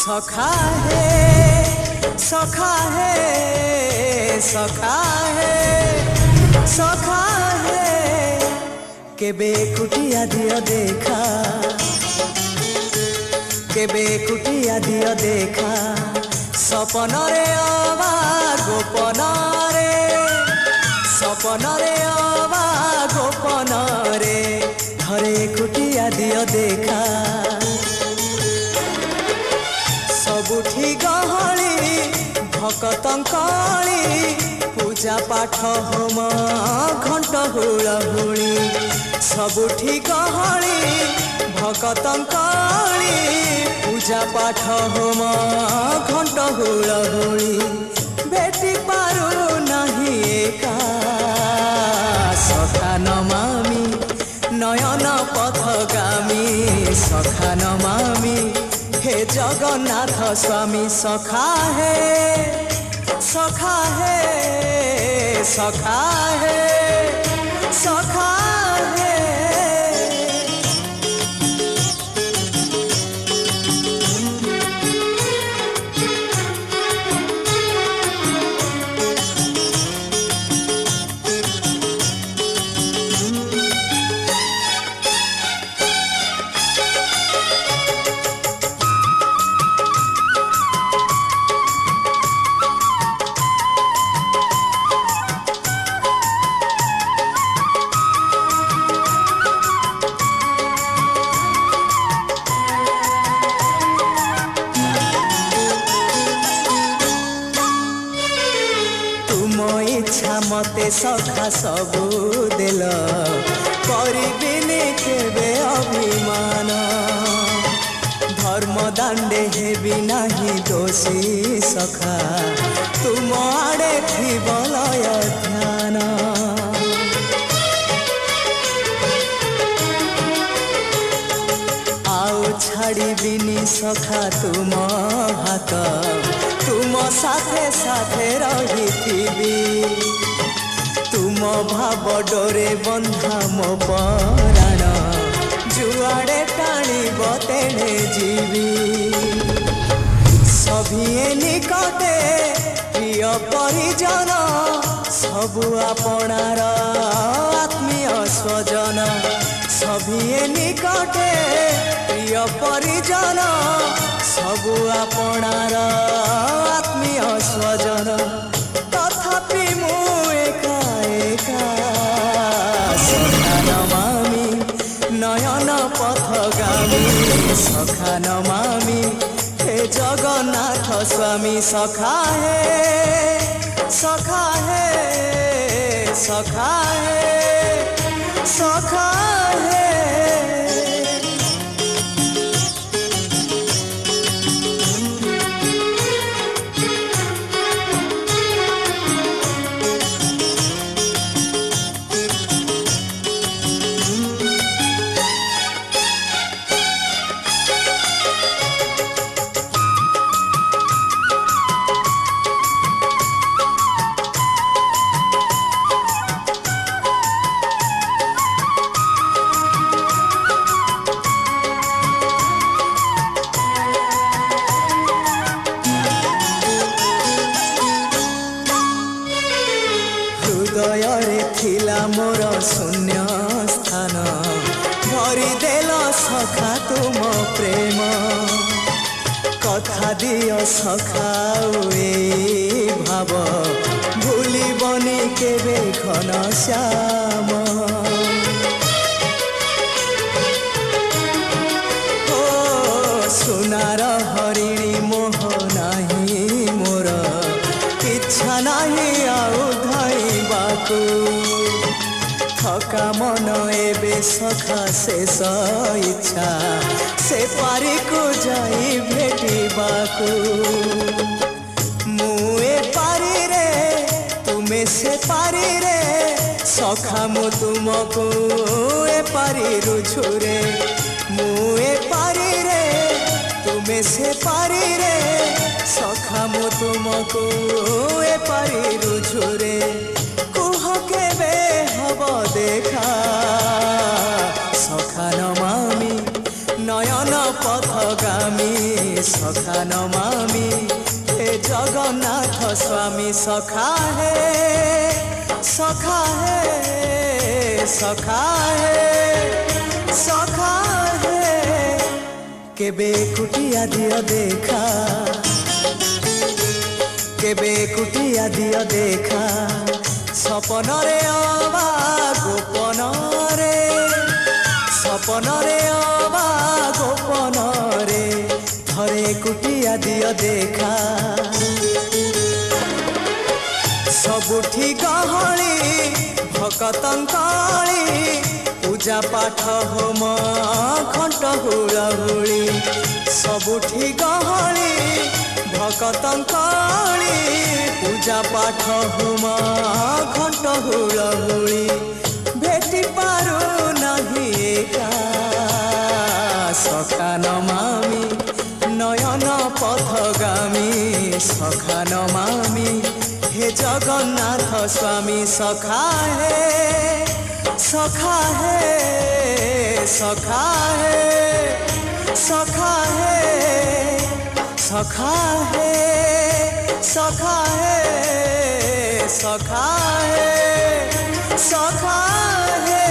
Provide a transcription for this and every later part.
सखा है सखा है सखा है सखा है केबे कुटिया दियो देखा केबे कुटिया दियो देखा सपन रे अबा गोपन रे सपन रे अबा गोपन रे थरे कुटिया दियो देखा सबुठी गहली भकतंकली पूजा पाठ होम घंट हुलहुली सबुठी गहली भकतंकली पूजा पाठ होम घंट हुलहुली बेटी पारू नहीं एका सखा नमामि नयन पथगामी सखा नमामि हे जगन्नाथ स्वामी सखा है सखा है सखा है सखा है इच्छा मते सखा सबू देल करिबिनी केबे अभिमान धर्म दांडे हेबी नाही दोषी सखा तुम आड़े थिब लय ध्यान आउ छाड़िबिनी सखा तुम हाथ तुम साथे साथे रही तुम भाव डोरे बंधा मो पराण जुआड़े टाणीब तेणे जीवी सभिए निकटे प्रिय परिजन सबु आपणार आत्मीय स्वजन सभिए निकटे प्रिय परिजन सबु आपणार आत्मीय स्वजन तथापि मु एका एका सखा नमामि नयन पथगामी सखा नमामि हे जगन्नाथ स्वामी सखा है सखा है सखा है सखा है हृदय थिला मोर शून्य स्थान भरिदेल सखा तुम प्रेम कथा दियो सखा भाव भूलिबनी केबे घन श्याम ओ सुनार हरिणी मोह नाही मोर इच्छा नाही आउ थका मन एबे सखा शेष इच्छा से पारी को जाई भेटिबाकू मुए पारी रे तुमे से पारी रे सखा मु तुमको ए पारी रुझुरे मुए पारी रे तुमे से पारी रे सखा मु तुमको ए पारी रुझुरे केबे हब देखा सखा नमामि নয়ন পথগামী সখা নমামি হে জগন্নাথ স্বামী সখা হে সখা হে সখা হে সখা হে কেবে কুটিয়া দিও দেখা কেবে কুটিয়া দিও দেখা স্বপনরে অবা গোপনরে স্বপনরে অবা গোপনরে থরে কুটিয়া দিও দেখা ସବୁଠି ଗହଳି ଭକତଙ୍କଳି ପୂଜା ପାଠ ହୋମ ଘଣ୍ଟ ହୁଳହୁଳି ସବୁଠି ଗହଳି ଭକତଙ୍କଳି ପୂଜା ପାଠ ହୋମ ଘଣ୍ଟ ହୁଳହୁଳି ଭେଟି ପାରୁ ନାହିଁ ଏକା ସଖା ନମାମି নয়ন পথগামী সখা নমামি হে জগন্নাথ স্বামী সখা হে সখা হে সখা হে সখা হে সখা হে সখা হে সখা হে সখা হে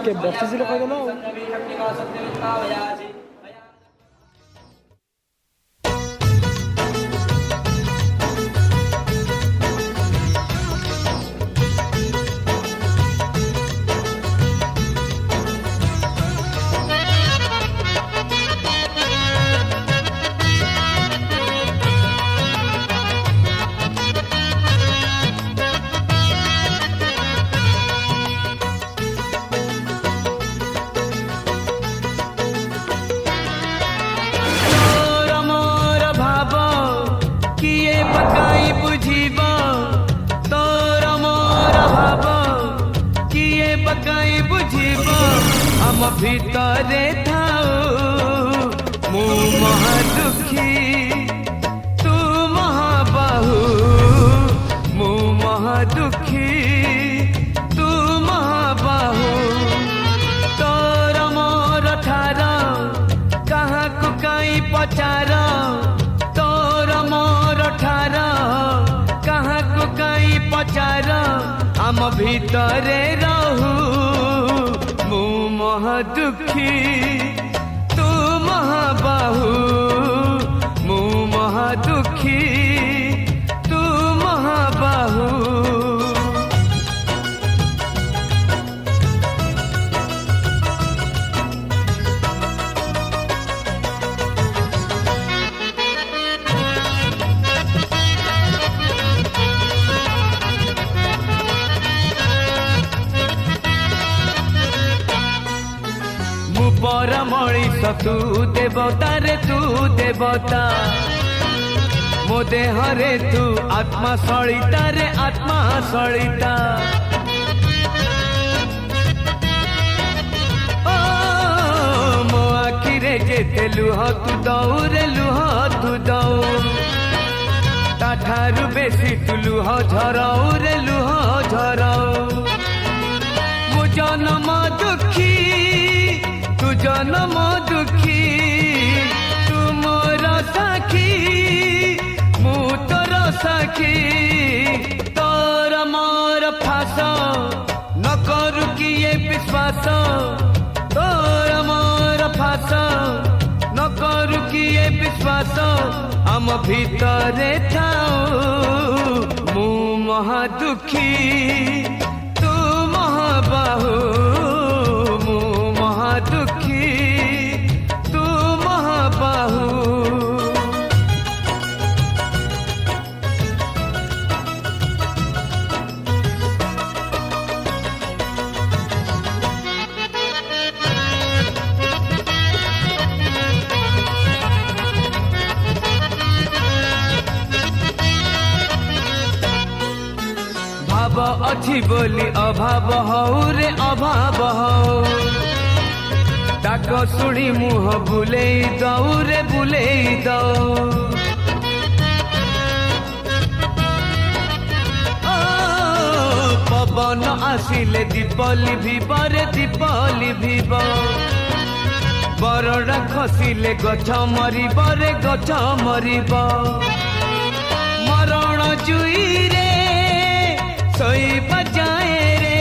কে বসেছিল কইলো ভিতরে থাও মু মহা দুঃখী তু মহাবাহু মু মহা দুঃখী তু মহাবাহু তোর মোর ঠার কাহাকু কাই পচার তোর মোর ঠার কাহাকু কাই পচার আম ভিতরে রহু মহা দুঃখী তু মহাবাহু মু মহা দুঃখী তু মহাবাহু পর মଣିষ তু দেবতা রে তু দেবতা মো দেহরে তু আত্মা সলিতা রে আত্মা সলিতা ও মো আখিরে যেতে লুহ তু দৌরে লুহ তু দৌ তাঠারু বেশি তু লুহ ঝরাও রে লুহ ঝরাও মো জনম দুঃখী তু জনম দুঃখী তু মোর সাক্ষী মু তোর সাক্ষী তোর মোর ফাঁস ন করু কিয়ে বিশ্বাস তোর মোর ফাঁস ন করু কিয়ে বিশ্বাস আম ভিতরে থাও মু মহা দুঃখী তু মহাবাহু মু মহা দুঃখী अच्छी बोली अभाव हौ रे अभाव हौ डाक शुणी मुह बुलेई दौ रे बुलेई दौ पवन आसिले दीपली रे दीपली भीब बरड़ा खसिले गछ मरिब रे गछ मरिब मरण जुई रे शोइबा जाए रे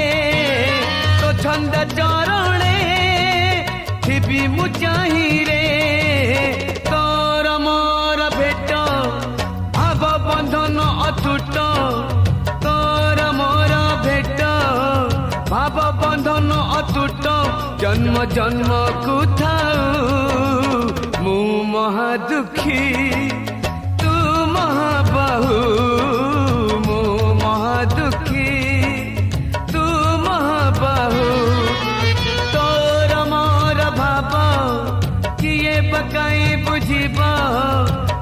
तो छंद चरणे थिबी मु चाही रे तोर मोर भेट भाव बंधन अटूट तोर मोर भेट भाव बंधन अटूट जन्म जन्म को थाऊ मु महा दुखी तू महाबाहु मु महा दुखी तू महाबाहु तोर मोर भाव किए पकाई बुझिब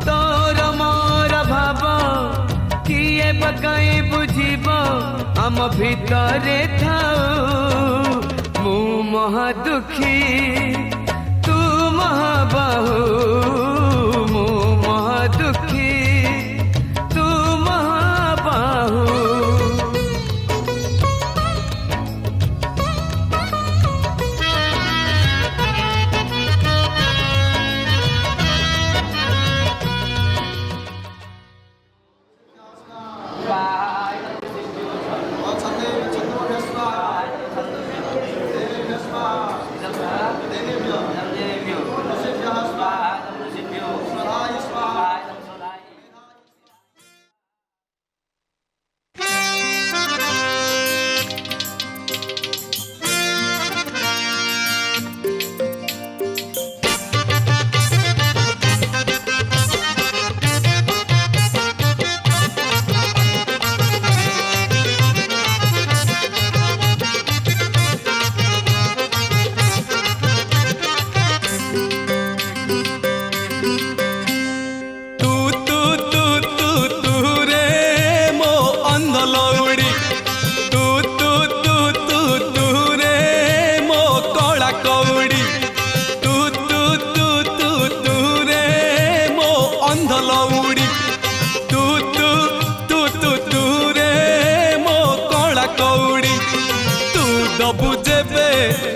तोर मोर भाव किए पकाई बुझिब आम भितरे थाऊ मु महा दुखी तू महाबाहु मु महा दुखी तू महाबाहु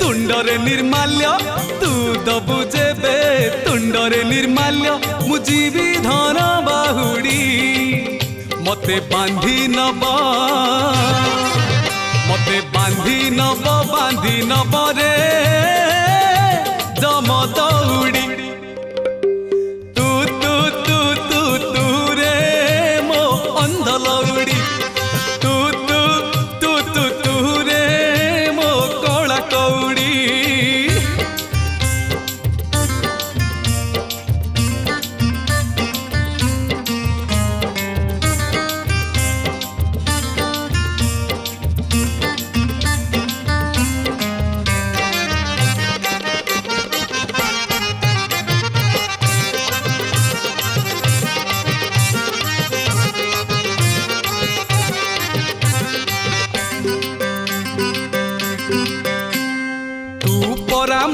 तुंडरे निर्माल्य तू दबु जेबे तुंडरे निर्माल्य मुजीबी धन बाहुड़ी मते बांधी नब बांधी नब रे जम दौड़ी तू तू तू तू तू रे मो अंध लौड़ी तू तू तू तू तू रे मो कला कौड़ी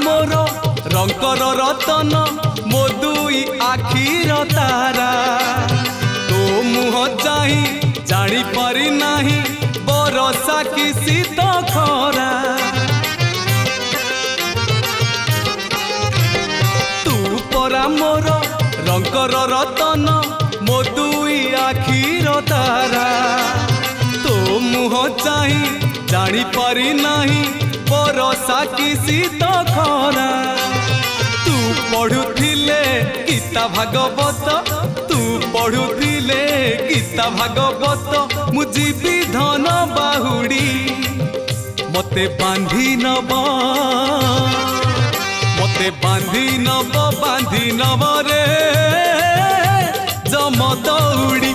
मोर रंकर रतन मो दुई आखिर तारा तो मुह चाही जानी पारी नाही बरसा कि शीत खरा तू परा मोर रंकर रतन मो दुई आखिर तारा तो मुह चाही जानी पारी नाही बरसा कि शीत खरा तू पढ़ुथिले गीता भागवत तू पढ़ुथिले गीता भागवत मु जीवी धन बाहुड़ी मते बांधी नब रे जम दौड़ी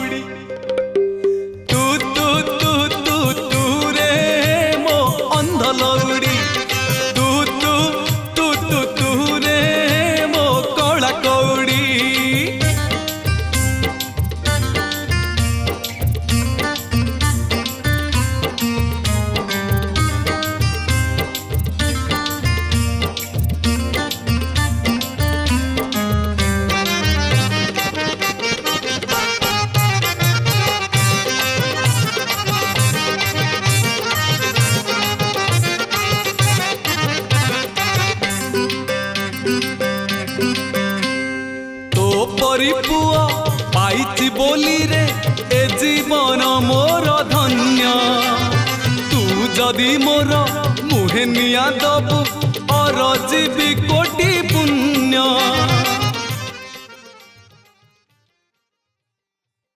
तू तू तू तू तू रे मो अंध लौड़ी तू तू तू तू तू रे मो कला कौड़ी ପରି ପୁଅ ପାଇଛି ବୋଲି ରେ ଏ ଜୀବନ ମୋର ଧନ୍ୟ। ତୁ ଯଦି ମୋର ମୁହେ ନିଆଁ ଦବୁ ଅରଜିବି କୋଟି ପୁଣ୍ୟ।